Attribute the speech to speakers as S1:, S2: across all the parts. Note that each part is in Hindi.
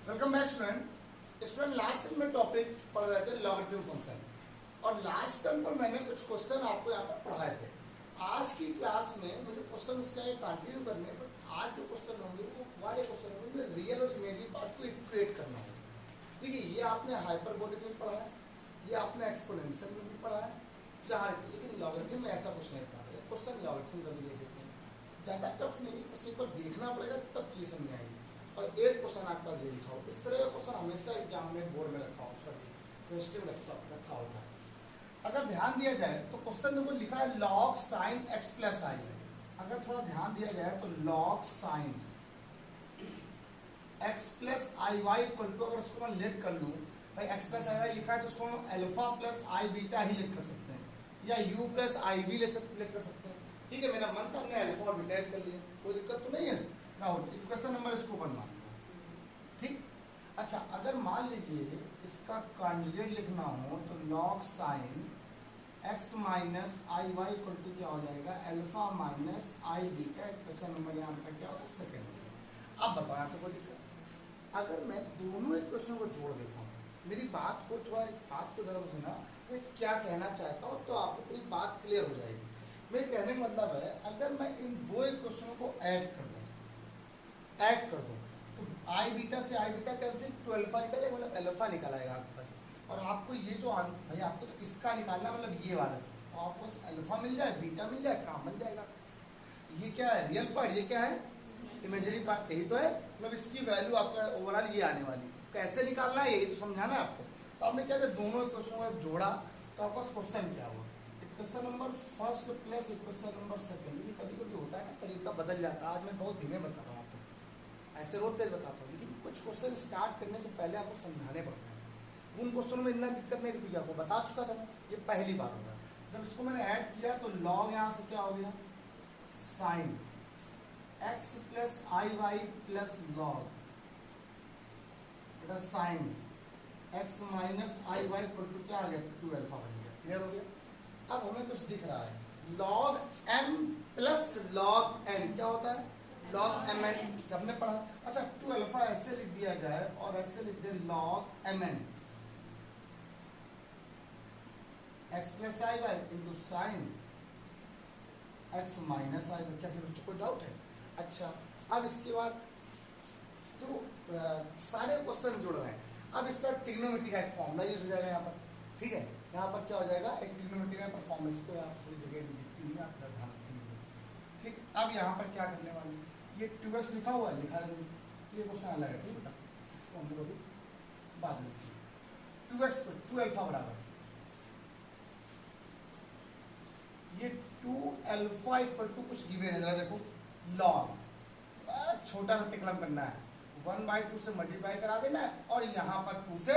S1: Welcome back student last time में टॉपिक पढ़ रहे थे लॉगरिथम फंक्शन और लास्ट टाइम पर मैंने कुछ क्वेश्चन आपको यहाँ पर पढ़ाए थे। आज की क्लास में मुझे क्वेश्चन इसका ये कंटिन्यू करने हैं, बट आज जो क्वेश्चन होंगे वो वाले क्वेश्चन होंगे रियल और इमेजिनरी पार्ट को इक्वेट करना है। ठीक है, ये आपने हाइपरबोलिक में पढ़ा है, ये आपने एक्सपोनेंशियल में भी पढ़ा है जहाँ, लेकिन लॉगरिथम में ऐसा कुछ नहीं पढ़ा है। क्वेश्चन लॉगरिथम का भी ले लेते हैं, ज़्यादा टफ नहीं, बस एक बार देखना पड़ेगा तब चीज़ समझ आएगी। और एक क्वेश्चन आपके पास ये लिखा हो, इस तरह का क्वेश्चन हमेशा एग्जाम में बोर्ड में रखा हो, सॉरी यूनिवर्सिटी में रखा होता है। अगर ध्यान दिया जाए तो क्वेश्चन देखो लिखा है log sine x plus i है। अगर थोड़ा ध्यान दिया जाए तो log sine x plus I y equal to, अगर उसको मैं लेट कर लूँ, भाई एक्स प्लस आई वाई लिखा है तो उसको हम alpha plus i beta he late कर सकते हैं, या यू प्लस आई भी लेट कर सकते हैं। ठीक है, मेरा मन था हमने अल्फा और बीटा कर लिया, कोई दिक्कत तो नहीं है ना। क्वेश्चन नंबर इसको बनना ठीक। अच्छा, अगर मान लीजिए इसका कॉन्जुगेट लिखना हो तो log sine x minus i y equal to क्या हो जाएगा, alpha minus i beta. Question number यहाँ पर क्या होगा, सेकेंड। अब बताओ आपको कोई दिक्कत। अगर मैं दोनों इक्वेशन को जोड़ देता हूँ, मेरी बात को थोड़ा बात को जरूर सुना, मैं क्या कहना चाहता हूँ तो आपको पूरी बात क्लियर हो जाएगी। मेरे कहने का मतलब है, अगर मैं इन दो इक्वेशनों को ऐड कर दूं तो आई बीटा से आई बीटा कैंसिल, तो अल्फा निकलेगा, मतलब अल्फा निकल आएगा आपके पास। और आपको ये जो भाई आपको तो इसका निकालना, मतलब ये वाला चीज, तो आपको अल्फा मिल जाए, बीटा मिल जाए, काम मिल जाएगा। ये क्या है, रियल पार्ट, ये क्या है, इमेजिनरी पार्ट, यही तो है। मतलब इसकी वैल्यू आपका ओवरऑल ये आने वाली, कैसे निकालना है यही तो समझाना है आपको। तो आपने क्या किया, दोनों इक्वेशन को जोड़ा तो आपका क्वेश्चन क्या हुआ, equation number first plus equation number second. ये कभी कभी होता है ना, तरीका बदल जाता है। आज मैं बहुत धीमे बता रहा हूँ आपको, ऐसे रोज तेज बताता हूँ, लेकिन कुछ क्वेश्चन स्टार्ट करने से पहले आपको समझाने पड़ते हैं। उन क्वेश्चनों में इतना दिक्कत नहीं थी क्योंकि आपको बता चुका था मैं, ये पहली बार होगा। जब इसको मैंने ऐड किया तो लॉग यहाँ से क्या हो गया, sine x plus I y plus log sine x minus i y equal to क्या आ गया, 2 अल्फा बन गया। क्लियर हो गया। अब हमें कुछ दिख रहा है, log m plus log n क्या होता है, लॉग एम एन, सबने पढ़ा। अच्छा, 2 अल्फा ऐसे लिख दिया जाए और ऐसे लिख दे log m n x plus I y into sine x minus i y. क्या बच्चों को डाउट है? अच्छा, अब इसके बाद तो सारे क्वेश्चन जुड़ रहे हैं। अब इसका ट्रिग्नोमेट्री का एक फॉर्मूला यूज हो जाएगा यहाँ पर। ठीक है, यहाँ पर क्या हो जाएगा, एक ट्रिग्नोमेट्री का परफॉर्मेंस को यहाँ थोड़ी जगह दिखती है, आप ध्यान रखेंगे। ठीक, अब यहाँ पर क्या करने वाले, ये 2x लिखा हुआ है, लिखा है, ये क्वेश्चन अलग है, ठीक है, इसको हम लोग बाद में 2x पर 2 अल्फा बराबर, ये 2 अल्फा इक्वल टू कुछ गिवन है, जरा देखो, लॉग छोटा सा तिकड़म करना है, 1/2 से मल्टीप्लाई करा देना है और यहाँ पर 2 से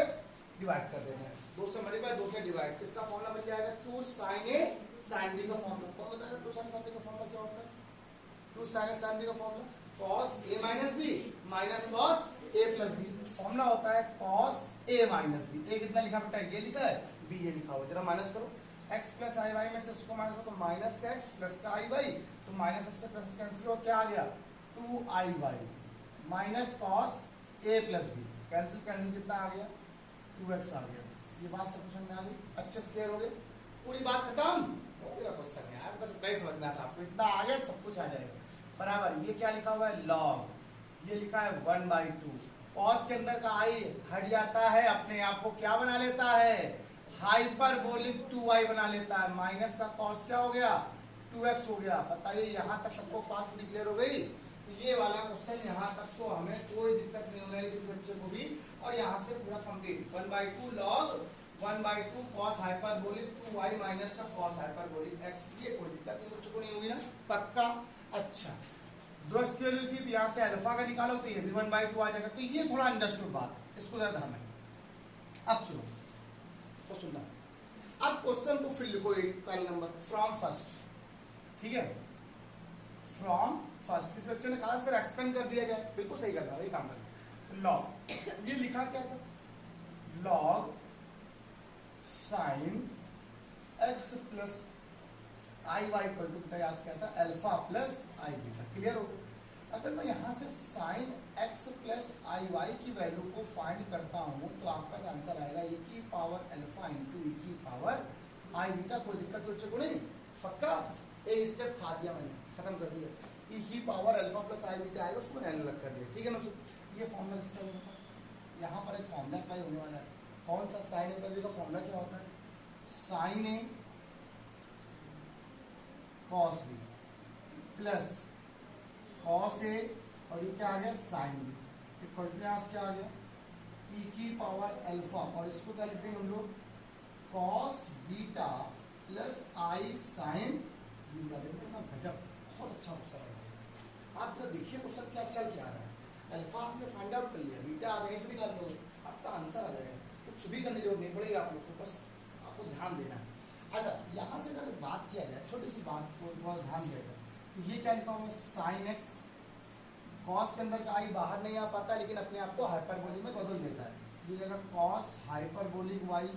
S1: डिवाइड कर देना है। 2 से मल्टीप्लाई, 2 से डिवाइड, किसका फॉर्मूला बन जाएगा, 2 sin a sin b का फॉर्मूला। कौन बताएगा 2 sin b का फॉर्मूला क्या होता है, 2 sin a sin b का formula cos a minus b minus cos a plus b। Formula होता है cos a minus b। a कितना लिखा बेटा, ये लिखा है, b ये लिखा हुआ, जरा माइनस करो, x प्लस आई वाई में से इसको माइनस करो तो माइनस का x प्लस का आई वाई, तो माइनस से प्लस कैंसिल हो, क्या आ गया, 2 i y minus cos a plus b, cancel cancel कितना आ गया, 2x आ गया। ये बात सब समझ में आ गई, अच्छे से क्लियर हो गए, पूरी बात खत्म हो गया। क्वेश्चन यार बस इतना ही समझना था आपको, इतना आ गया सब कुछ आ जाएगा बराबर। ये क्या लिखा हुआ है, लॉग, ये लिखा है 1/2, कॉस के अंदर का आई हट जाता है, अपने आप को क्या बना लेता है, हाइपरबोलिक 2y बना लेता है, माइनस का कॉस क्या हो गया, 2x हो गया। बताइए यहाँ तक सबको बात पूरी क्लियर हो गई। तो ये वाला क्वेश्चन यहाँ तक तो हमें कोई दिक्कत नहीं होने वाली किसी बच्चे को भी, और यहाँ से पूरा complete 1/2 log 1/2 cos hyperbolic 2y minus का cos हाइपरबोलिक x, ये कोई दिक्कत नहीं बच्चों को नहीं होगी ना, पक्का। अच्छा, 2x की वैल्यू थी तो यहाँ से अल्फा का निकालो तो ये भी 1/2 आ जाएगा। तो ये थोड़ा अंडरस्टूड बात है, इसको ज्यादा ध्यान रखें। अब सुनो तो सुनना, अब क्वेश्चन को फिर लिखो, एक पहला नंबर फ्रॉम फर्स्ट, ठीक है, फ्रॉम फर्स्ट। किस बच्चे ने कहा सर एक्सपेंड कर दिया जाए, बिल्कुल सही कर रहा है, ये काम कर लॉग, ये लिखा क्या था, log sine x plus I y equal to क्या था, alpha plus i beta. Clear हो गया। अगर मैं यहाँ से साइन x प्लस आई वाई की वैल्यू को फाइंड करता हूँ तो आपका आंसर आएगा e की पावर अल्फा इंटू e की पावर आई बीटा। कोई दिक्कत बच्चे को नहीं, पक्का एक स्टेप खा दिया मैंने, खत्म कर दिया। e की power alpha plus i beta आएगा, उसको मैंने अलग कर दिया, ठीक है ना। ये फॉर्मूला किसका होगा, यहाँ पर एक फॉर्मूला अप्लाई होने वाला है। कौन सा, साइन ए का फॉर्मूला क्या होता है, sign A cos B plus cos A और ये क्या आ गया साइन बी इक्वल टू यहाँ क्या आ गया e की पावर अल्फा, और इसको क्या लिख देंगे हम लोग, cos beta plus i sign beta. देखो ना गजब, बहुत अच्छा क्वेश्चन है। आप जरा देखिए क्वेश्चन क्या चल क्या रहा है। अल्फा आपने फाइंड आउट कर लिया, बीटा आप यहीं से निकाल लोगे, आपका आंसर आ जाएगा। कुछ भी करने की जरूरत नहीं पड़ेगी आप लोग को, बस आपको ध्यान देना है। अगर यहाँ से अगर बात किया जाए, छोटी सी बात को थोड़ा ध्यान देगा, तो ये क्या लिखा हुआ है, साइन एक्स, कॉस के अंदर का आई बाहर नहीं आ पाता लेकिन अपने आप को हाइपरबोलिक में बदल देता है। ये जगह कॉस हाइपरबोलिक वाई,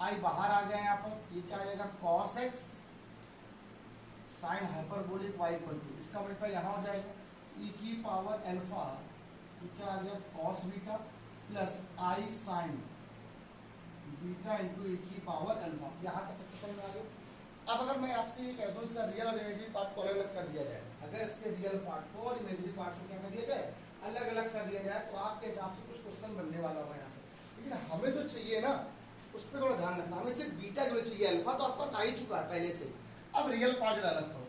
S1: आई बाहर आ गया यहाँ पर, ये क्या आ जाएगा cos x sine hyperbolic y equal to, इसका मतलब यहाँ हो जाएगा e की पावर अल्फा, ये क्या आ गया cos beta plus i sign beta into e की पावर अल्फा। यहाँ तक सबको समझ में आ गया। अब अगर मैं आपसे ये कह दूँ इसका रियल और इमेजिनरी पार्ट को अलग अलग कर दिया जाए, अगर इसके रियल पार्ट को और इमेजिनरी पार्ट को क्या कर दिया जाए, अलग अलग कर दिया जाए, तो आपके हिसाब से कुछ क्वेश्चन बनने वाला होगा यहाँ से। लेकिन हमें तो चाहिए ना, उस पर थोड़ा ध्यान रखना, हमें सिर्फ बीटा के लिए चाहिए, अल्फा तो आपके पास आ ही चुका है पहले से। अब रियल पार्ट जरा अलग करो,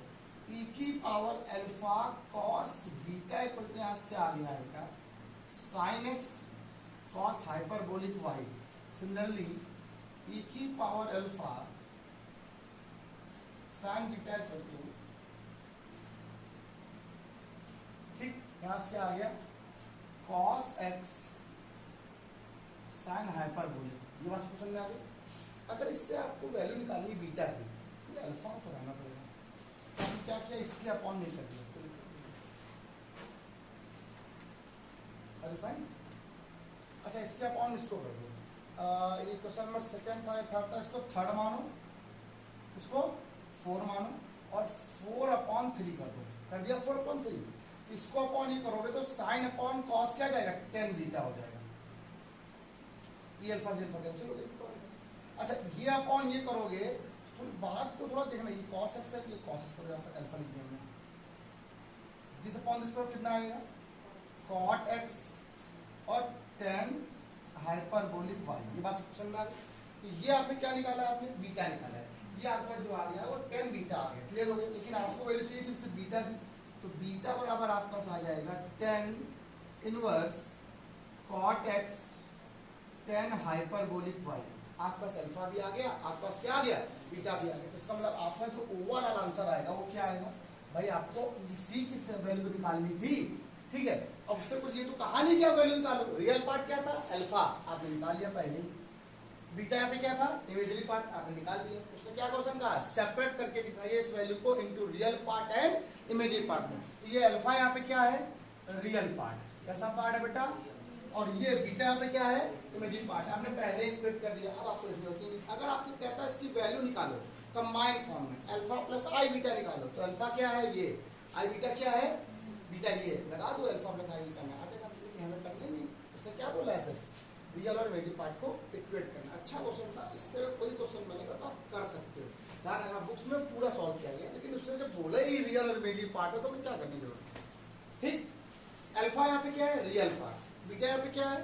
S1: e की power alpha cos beta equal to यहाँ से क्या आ गया बेटा sine x cos hyperbolic y. Similarly e की power alpha sine beta equal to, ठीक यहाँ से क्या आ गया कॉस एक्स साइन हाइपरबोलिक। ये बात समझ में आ गई। अगर इससे आपको वैल्यू निकालनी बीटा की, ये अल्फा को रहना पड़ेगा, तो हम क्या किया इसकी अपॉन नहीं कर दिया, फाइन। अच्छा इसके अपॉन इसको कर दो, ये क्वेश्चन नंबर सेकंड था, थर्ड था, इसको थर्ड मानो, इसको 4 मानो और 4/3 कर दो, कर दिया 4/3। इसको अपॉन ही करोगे तो साइन अपॉन कॉस क्या जाएगा 10 बीटा हो जाएगा, ये अल्फा से अल्फा कैंसिल हो जाएगा। अच्छा ये अपॉन ये करोगे, थोड़ी बात को थोड़ा देखना, ये कॉस एक्स है, ये कॉस एक्स करो, यहाँ पर अल्फा लिख दिया हमने, दिस अपॉन दिस करो कितना आएगा कॉट एक्स और 10 हाइपरबोलिक वाई। ये बात समझ में आ गई। तो ये आपने क्या निकाला है, आपने बीटा निकाला है, ये आपका जो आ गया वो 10 बीटा आ गया, क्लियर हो गया। लेकिन आपको वैल्यू चाहिए थी सिर्फ बीटा की, तो बीटा बराबर आपके पास आ जाएगा 10 inverse cot x 10 hyperbolic y. आपके पास अल्फा भी आ गया, आपके पास क्या आ गया बीटा भी आ गया। तो इसका मतलब आपका जो ओवरऑल आंसर आएगा वो क्या आएगा भाई, आपको इसी की वैल्यू निकालनी थी, ठीक है। अब उससे कुछ ये तो कहा नहीं क्या वैल्यू निकालो, रियल पार्ट क्या था अल्फा, आपने निकाल लिया पहले, बीटा यहाँ पे क्या था इमेजिनरी पार्ट आपने निकाल दिया। उसने क्या क्वेश्चन कहा सेपरेट करके दिखाइए इस वैल्यू को into real part and imaginary part में। तो ये अल्फा यहाँ पे क्या है रियल पार्ट, कैसा पार्ट है बेटा, और ये बीटा यहाँ पे क्या है इमेजिनरी पार्ट, आपने पहले इक्वेट कर दिया। अब आपको लिखनी होती है, अगर आपसे कहता है इसकी वैल्यू निकालो कंबाइंड फॉर्म में, अल्फा प्लस आई बीटा निकालो, तो अल्फा क्या है ये, आई बीटा क्या है बीटा, ये लगा दो अल्फा प्लस आई बीटा में, आगे का मेहनत करनी नहीं। उसने क्या बोला है सर रियल और इमेजिनरी पार्ट को इक्वेट करना। अच्छा क्वेश्चन था, इस तरह कोई क्वेश्चन बनेगा तो आप कर सकते हो, ध्यान रखना बुक्स में पूरा सॉल्व किया गया, लेकिन उसने जब बोला ही रियल और इमेजिनरी पार्ट है तो मैं क्या करने की जरूरत, ठीक। अल्फा यहाँ पे क्या है रियल पार्ट, बीटा यहाँ पे क्या है,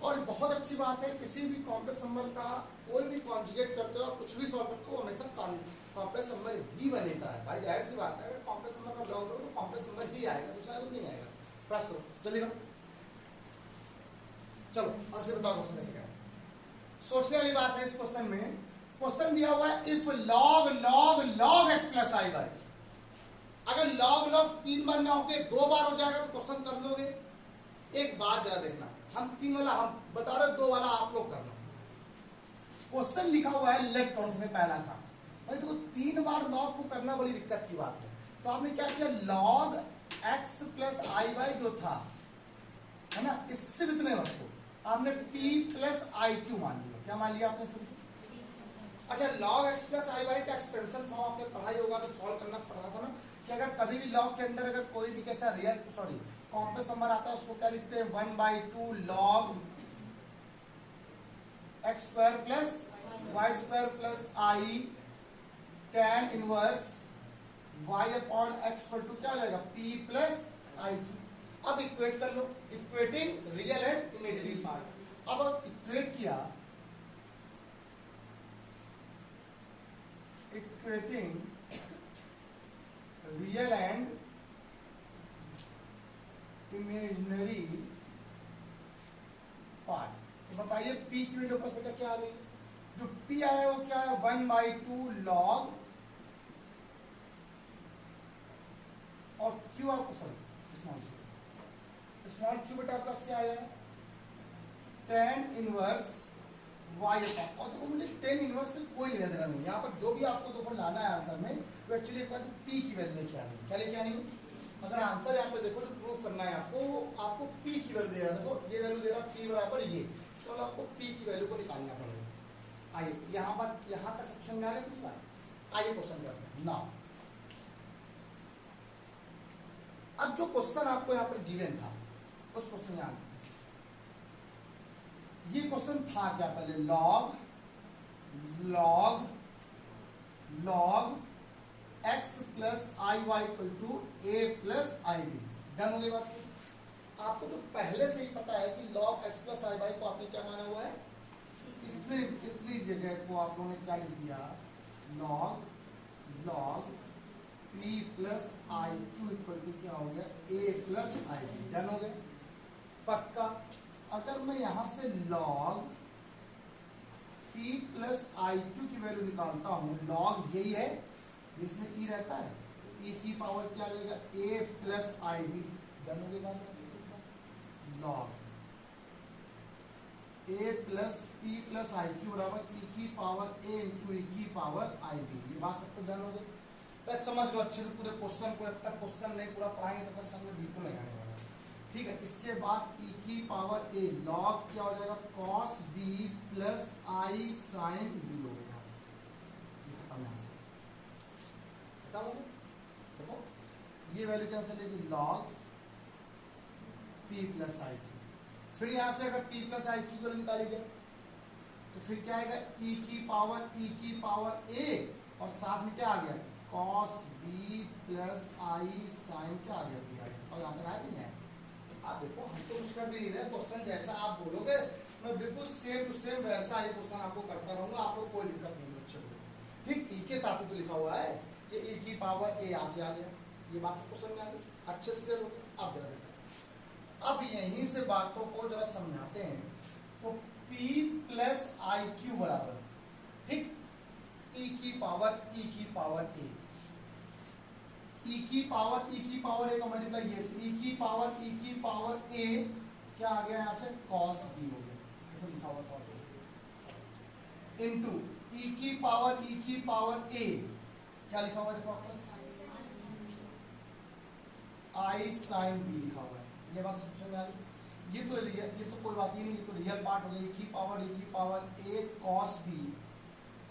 S1: और बहुत अच्छी बात है किसी भी कॉम्प्लेक्स नंबर का कोई भी कॉन्जुगेट करते हो कुछ भी सॉल्व करते हो हमेशा कॉम्प्लेक्स नंबर ही बनेता है भाई, जाहिर सी बात है। अगर कॉम्प्लेक्स नंबर का ब्लॉक लो तो कॉम्प्लेक्स नंबर ही आएगा, दूसरा कुछ नहीं आएगा। प्रयास करो जल्दी करो, चलो और फिर बताओ क्वेश्चन कैसे क्या सोचने वाली बात है। इस क्वेश्चन में क्वेश्चन दिया हुआ है if log log log x plus I by, अगर लॉग लॉग 3 बार ना होके 2 बार हो जाएगा तो क्वेश्चन कर लोगे। एक बात जरा देखना, हम 3 वाला हम बता रहे 2 वाला आप लोग करना। क्वेश्चन लिखा हुआ है लेट करो, उसमें पहला था भाई देखो 3 बार लॉग को करना बड़ी दिक्कत की बात है, तो आपने क्या किया लॉग एक्स प्लस आई वाई जो था है ना, इससे कितने वक्त को आपने p प्लस आई क्यू मान लिया, क्या मान लिया आपने सभी। अच्छा लॉग एक्स प्लस आई वाई का एक्सपेंशन फॉर्म आपने पढ़ाई होगा तो सॉल्व करना पड़ा था ना, कि अगर कभी भी लॉग के अंदर अगर कोई भी कैसा रियल कॉम्प्लेक्स नंबर आता है उसको क्या लिखते हैं 1/2 log x square plus Y square plus I tan inverse y upon x पर टू क्या हो जाएगा p प्लस आई क्यू। अब इक्वेट कर लो, equating real and imaginary part. अब इक्वेट किया, equating real and imaginary part, तो बताइए p की वैल्यू बस बेटा क्या आ गई? जो p आया वो क्या है 1/2 log और q आपको स्मॉल क्यू बेटा आपका क्या आया है tan इनवर्स y अपॉन, और देखो मुझे tan इनवर्स से कोई लेना देना नहीं, यहाँ पर जो भी आपको देखो लाना है आंसर में वो एक्चुअली एक बात p की वैल्यू लेके आनी है। क्या लेके आनी है? अगर आंसर यहाँ पे देखो जो प्रूफ करना है आपको, वो आपको p की वैल्यू दे रहा है। देखो ये वैल्यू दे रहा है p बराबर ये, इसका मतलब आपको p की वैल्यू को निकालना पड़ेगा। आइए यहाँ तक सब समझ में आ गया? आइए क्वेश्चन करते हैं नाउ। अब जो क्वेश्चन आपको यहाँ पर गिवन था उस क्वेश्चन में आते हैं। ये क्वेश्चन था क्या? पहले log x plus I y equal to a plus i b. Done हो गई बात? आपको तो पहले से ही पता है कि log x प्लस आई वाई को आपने क्या माना हुआ है? इतनी जगह को आप लोगों ने क्या लिख दिया? log p plus I q equal to क्या हो गया? a plus i b. Done हो गए? पक्का। अगर मैं यहां से log p प्लस आई क्यू की वैल्यू निकालता हूं, log यही है जिसमें e रहता है, e की पावर क्या लगेगा? a plus i b. Done हो गया? log a plus p plus I q बराबर e की पावर a इंटू e की पावर आई बी। ये बात सबको डन हो गई? बस समझ लो अच्छे से पूरे क्वेश्चन को, जब तक क्वेश्चन नहीं पूरा पढ़ाएंगे तब तक समझ बिल्कुल नहीं आने वाला। ठीक है, इसके बाद e की पावर a log क्या हो जाएगा? cos b plus i sign b हो गया। खत्म यहाँ से, खत्म हो गया। देखो ये वैल्यू क्या चलेगी? log p plus I Q. फिर यहाँ से अगर p प्लस आई क्यू को निकाली जाए तो फिर क्या आएगा? e की पावर a और साथ में क्या आ गया? cos b plus i sign क्या आ गया? b आ गया। और यहाँ तक आया कि नहीं आया? आप देखो हम तो कुछ कर भी नहीं रहे, क्वेश्चन जैसा आप बोलोगे मैं बिल्कुल सेम टू सेम वैसा ही क्वेश्चन आपको करता रहूंगा, आपको कोई दिक्कत नहीं बच्चों को। ठीक, ई के साथ ही तो लिखा हुआ है, ये ई की पावर ए यहाँ से आ गया। ये बात सब क्वेश्चन में आ गई, अच्छे से क्लियर हो गया। अब जरा अब यहीं से बातों को जरा समझाते हैं। तो p प्लस आई क्यू बराबर, ठीक, e की पावर a, e की पावर a का मल्टीप्लाई ये e की पावर a क्या आ गया? यहाँ से cos b हो गया, तो लिखा हुआ cos b इनटू e की पावर a क्या लिखा हुआ है? देखो आपको आई साइन b लिखा हुआ है। ये बात समझ में आ गई? ये तो कोई बात ही नहीं, ये तो रियल पार्ट हो गया। e की पावर a cos b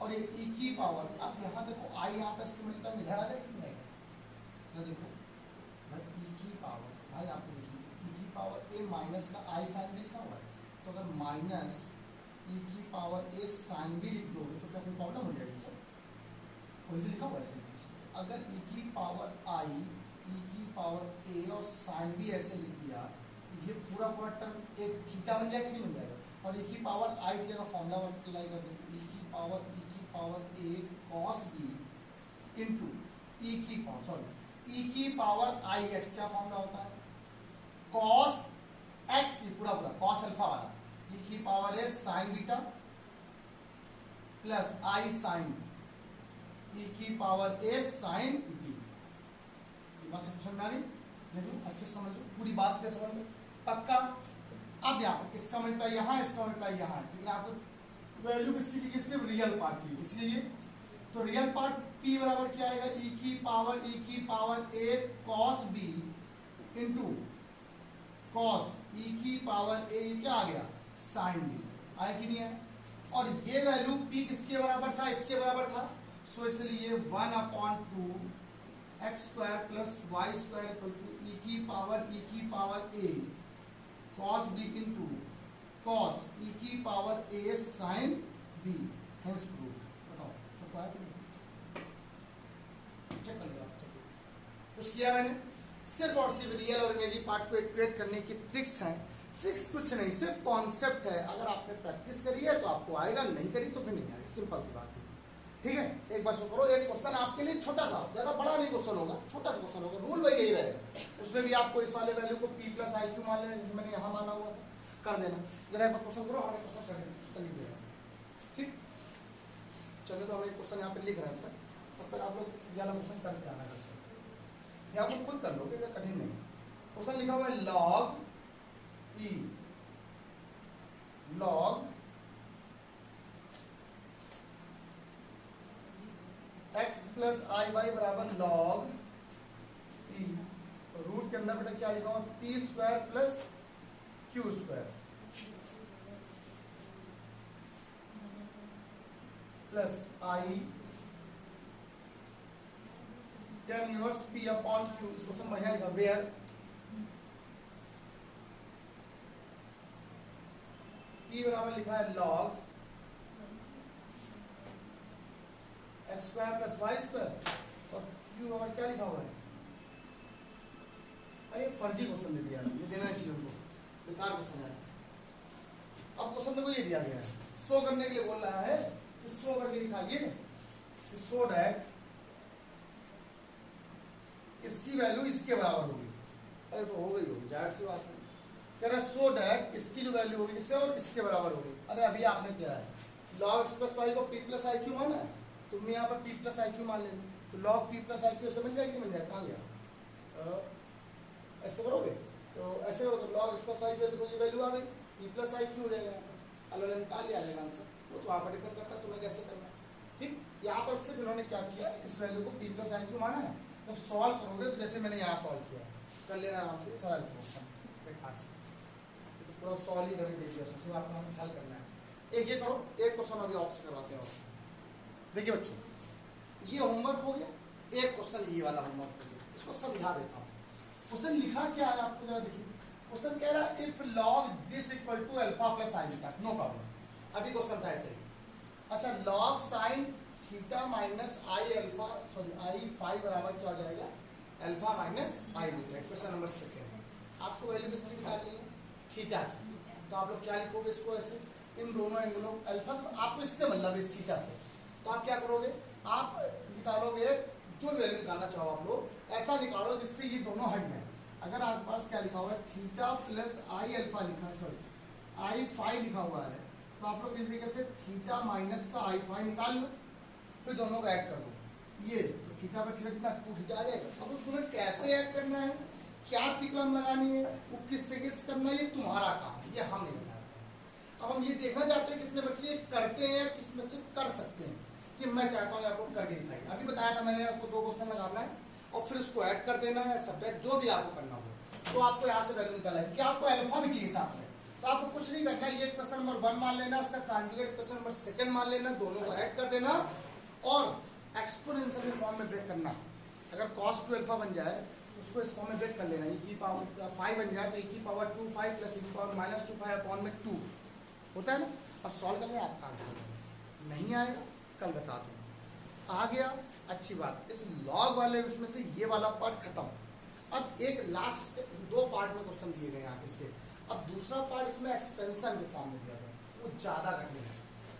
S1: और ये e की पावर, अब यहाँ देखो आई यहाँ पे इसके मल्टीप्लाई इधर आ जाए कि नहीं? तो देखो भाई e की पावर, भाई आपको देखिए e की पावर a माइनस का आई साइन भी लिखा हुआ है, तो अगर माइनस e की पावर a साइन भी लिख दोगे तो क्या कोई प्रॉब्लम हो जाएगी? क्या वही लिखा हुआ है? अगर e की पावर आई, e की पावर a और साइन भी ऐसे लिख दिया, ये पूरा टर्म एक थीटा बन जाएगा कि नहीं बन जाएगा? और e की पावर आई की जगह फॉर्मूला अप्लाई कर देंगे, e की power a cos b into e की पावर आई एक्स। क्या फॉर्मूला होता है? cos x, पूरा cos अल्फा वाला, e की power a sine beta plus i sine e की पावर a साइन b। ये बात समझ में आ रही? देखो अच्छे समझ लो, पूरी बात क्या समझ लो, पक्का। अब यहाँ इसका मल्टीप्लाई यहाँ, इसका मल्टीप्लाई यहाँ, लेकिन आपको वैल्यू किसकी चाहिए? सिर्फ रियल पार्ट चाहिए, इसलिए तो रियल पार्ट p बराबर क्या आएगा? e की power a cos b into cos e की पावर a क्या आ गया? Sine b। आया कि नहीं है? और ये वैल्यू p किसके बराबर था? इसके बराबर था, सो इसलिए 1/2 X square plus Y square equal to E की power A cos B into cos E की power A sine B hence prove. बताओ सबको आया कि नहीं? चेक कर लो आप सब कुछ किया मैंने। सिर्फ और सिर्फ रियल और इमेजिनरी पार्ट को इक्वेट करने की ट्रिक्स हैं। ट्रिक्स कुछ नहीं, सिर्फ कॉन्सेप्ट है। अगर आपने प्रैक्टिस करी है तो आपको आएगा, नहीं करी तो फिर नहीं आएगा। सिंपल सी बात है, ठीक है। एक बार सो करो। एक क्वेश्चन आपके लिए छोटा सा, ज्यादा बड़ा नहीं क्वेश्चन होगा, छोटा सा क्वेश्चन होगा। रूल वही यही रहेगा। उसमें भी आपको इस वाले वैल्यू को p प्लस आई क्यू मान लेना, जैसे मैंने यहाँ माना हुआ था, कर देना। जरा एक बार क्वेश्चन करो, हमें क्वेश्चन कर देना, लिख देना, ठीक। चलो तो हम एक क्वेश्चन यहाँ पे लिख रहे हैं, तब तक आप लोग वाला क्वेश्चन करके आना कर सकते, आप लोग खुद कर लोगे, इतना कठिन नहीं। क्वेश्चन लिखा हुआ है log e log x plus आई वाई बराबर log e। रूट के अंदर बेटा क्या लिखा हुआ, P square plus Q square plus I tan inverse P upon Q. इसको सब बढ़िया लिखा, वेयर पी बराबर लिखा है log x square plus Y square और क्यू बराबर क्या लिखा हुआ है। अरे फर्जी क्वेश्चन दे दिया, ये देना चाहिए उनको, बेकार क्वेश्चन है। अब क्वेश्चन को ये दिया गया है, शो करने के लिए बोल रहा है कि शो करके दिखाइए कि शो दैट इसकी वैल्यू इसके बराबर होगी। अरे तो हो गई होगी, जाहिर सी बात है। कह रहा है शो दैट इसकी जो वैल्यू होगी इससे और इसके बराबर होगी। अरे अभी आपने क्या है, log x प्लस वाई को p प्लस आई क्यू माना है, तुमने यहाँ पर p प्लस आई क्यू मान लेना, तो log p plus I Q से मिल जाएगी, नहीं मिल जाएगा, कहाँ गया? ऐसे करोगे तो ऐसे करो तो log x plus I Q, देखो ये वैल्यू आ गई, p प्लस आई क्यू हो जाएगा, अलग निकाल लिया जाएगा आंसर। वो तो वहाँ पर डिपेंड करता है तुम्हें कैसे करना है, ठीक। यहाँ पर सिर्फ इन्होंने क्या किया, इस वैल्यू को p प्लस आई क्यू माना है। जब सॉल्व करोगे तो जैसे मैंने यहाँ सॉल्व किया, कर लेना आराम से, सरल से तो पूरा सॉल्व ही करके दे दिया, सबसे आपको हल करना है। एक ये करो, एक क्वेश्चन अभी ऑफ से करवाते हैं। देखिए बच्चों, ये होमवर्क हो गया, एक क्वेश्चन ये वाला होमवर्क हो गया, इसको समझा देता हूँ। क्वेश्चन लिखा क्या है आपको जरा देखिए। क्वेश्चन कह रहा है if log this equal to alpha plus i beta, no problem. अभी क्वेश्चन था ऐसे ही। अच्छा, log sine theta minus i alpha, sorry i five बराबर क्या हो जाएगा, alpha minus i beta. Question number second, आपको वैल्यू किसकी निकालनी है, थीटा की। तो आप लोग क्या लिखोगे इसको, ऐसे इन दोनों एंगलों अल्फा, आपको इससे मतलब इस थीटा से, तो आप क्या करोगे, आप निकालोगे जो वैल्यू निकालना चाहो आप लोग, ऐसा निकालो जिससे ये दोनों हट जाए। अगर आपके पास क्या लिखा हुआ है, थीटा प्लस आई अल्फा लिखा है, सॉरी आई फाइव लिखा हुआ है, तो आप लोग इस तरीके से थीटा माइनस का आई फाइव निकाल लो, फिर दोनों को ऐड कर दो। ये थीटा पर थीटा कितना, टू थीटा आ जाएगा। अब तुम्हें कैसे ऐड करना है, क्या तिकलम लगानी है, वो किस तरीके से करना है, ये तुम्हारा काम है, ये हम नहीं बता रहे। अब हम ये देखना चाहते हैं कितने बच्चे करते हैं, किस बच्चे कर सकते हैं, कि मैं चाहता हूँ आपको करके दिखाइए। अभी बताया था मैंने आपको, दो क्वेश्चन लगाना है और फिर उसको ऐड कर देना है, सब्ट्रैक्ट जो भी आपको करना हो। तो आपको यहाँ से वैल्यू निकालना है कि आपको अल्फा भी चाहिए साथ में, तो आपको कुछ नहीं करना है, ये क्वेश्चन नंबर 1 मान लेना, इसका कॉन्जुगेट क्वेश्चन नंबर 2 मान लेना, दोनों को ऐड कर देना और एक्सपोनेंशियल फॉर्म में ब्रेक करना। अगर cos 2 अल्फा बन जाए तो उसको इस फॉर्म में ब्रेक कर लेना, e की पावर 5 बन जाए तो e की पावर 2 5 प्लस e की पावर माइनस 2 5 अपॉन में 2 होता है ना। अब सॉल्व करने आपका आंसर नहीं आएगा, कल बता दूँ। आ गया, अच्छी बात। इस लॉग वाले उसमें से ये वाला पार्ट खत्म। अब एक लास्ट दो पार्ट में क्वेश्चन दिए गए हैं इसके। अब दूसरा पार्ट इसमें एक्सपेंशन के फॉर्म में दिया गया, वो ज़्यादा कठिन है।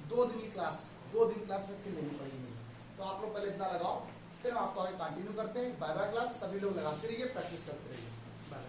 S1: 2 दिन क्लास में फिर लेनी पड़ेगी। तो आप लोग पहले इतना लगाओ, फिर हम आपको आगे कंटिन्यू करते हैं। बाय बाय क्लास, सभी लोग लगाते रहिए, प्रैक्टिस करते रहिए। बाय।